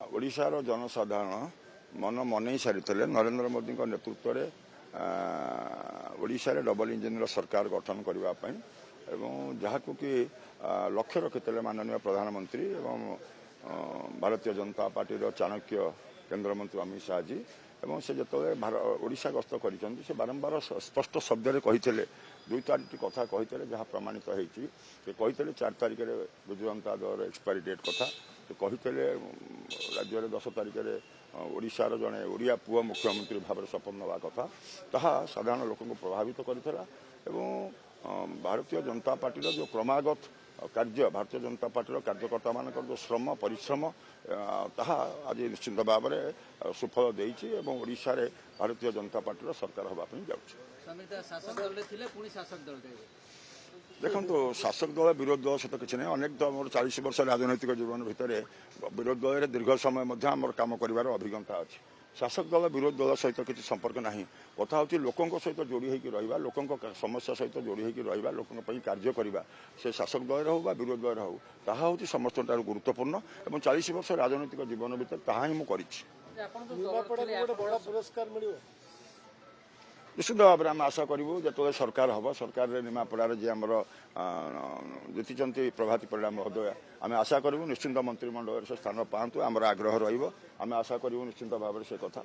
ओडिशार जनसाधारण मन मन सारी नरेंद्र मोदी नेतृत्व में ओडिशा रे डबल इंजिन सरकार गठन करने जहाँ कि लक्ष्य रखिते माननीय प्रधानमंत्री एवं भारतीय जनता पार्टी चाणक्य केंद्र मंत्री अमित शाह जी एवं से जो ओडिशा गस्त कर बारंबार स्पष्ट शब्द कही दुई चारि कथा कही जहाँ प्रमाणित होती 4 तारिख में बिजु जनता दल एक्सपायरी डेट कथा कहते राज्य 10 तारिख में ओडिशार जड़े ओडिया पुआ मुख्यमंत्री भाव शपथ नवा कथा ताहा साधारण लोक प्रभावित करथिला एवं भारतीय जनता पार्टी जो क्रमागत कार्य भारतीय जनता पार्टी कार्यकर्ता मान जो श्रम परिश्रम ताहा आज निश्चित भाव में सुफल देइछि एवं ओडिशा रे भारतीय जनता पार्टी सरकार होगा देखो शासक दल विरोध दल सहित किसी नहीं अनेक मोर 40 वर्ष राजनैतिक जीवन भितर विरोध दल दीर्घ समय आम कम कर अभिज्ञता अच्छी शासक दल विरोध दल सहित किसी संपर्क ना कथा हूँ लोकों सहित जोड़ी होकर रहा लोकों समस्या सहित जोड़ी होकर रहा लोकों कार्य करवा से शासक दल हो विरोध दल हो ताहा हूँ समस्त गुरुत्वपूर्ण और 40 वर्ष राजनैतिक जीवन भितर ताहा ही मुझे निश्चित भाव में आम आशा करूँ जो सरकार हम सरकार निमापड़ार जी आम जीति प्रभाती परिड़ा महोदय आम आशा करूँ निश्चिंत मंत्रिमंडल से स्थान पातु आम आग्रह रहा आशा करूँ निश्चिंत भाव से कथा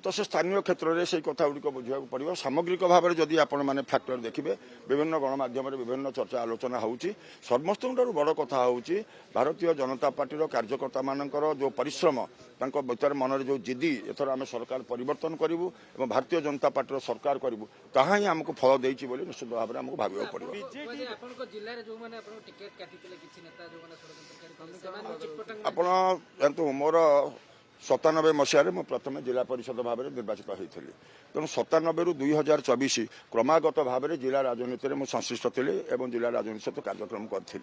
तो से स्थानीय क्षेत्र में से कथा गुड़िक बुझा पड़ो सामग्रिक भाव में जदि आपण मैंने फैक्टर देखिए विभिन्न गणमाध्यम विभिन्न चर्चा आलोचना होउची समस्त बड़ कथा होउची भारतीय जनता पार्टी कार्यकर्ता मानकर जो परिश्रम भीतर मन जो जिदी एथर आम सरकार परिवर्तन करूँ और भारतीय जनता पार्टी सरकार करूँ ताहा ही आमको फल देइछि बोली निश्चित भाव में आमको भाविया पड़ो आपण जानतु मोर 97 मसीह मैं प्रथम जिला परिषद भाव में निर्वाचित होती तेणु 97 रु 2024 क्रमागत भाव में जिला राजनीति में संश्लिष्ट थी जिला राजनीति सहित कार्यक्रम करी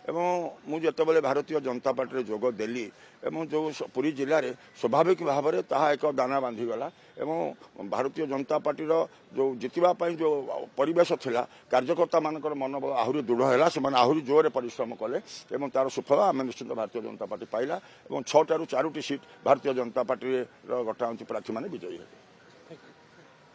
मुझे भारतीय जनता पार्टी जोग देली जो पुरी जिले में स्वाभाविक भाव में ताहा एक दाना बांधीगला भारतीय जनता पार्टी जो जितवाई जो परिवेश थिला कार्यकर्ता मान मनोबल आहरी दृढ़ है से आहरी जोर परिश्रम कले तार सुफल आम निश्चित भारतीय जनता पार्टी पाइला 6 ରୁ 4ଟି सीट भारतीय जनता पार्टी गठांची प्रार्थी मैंने विजयी है।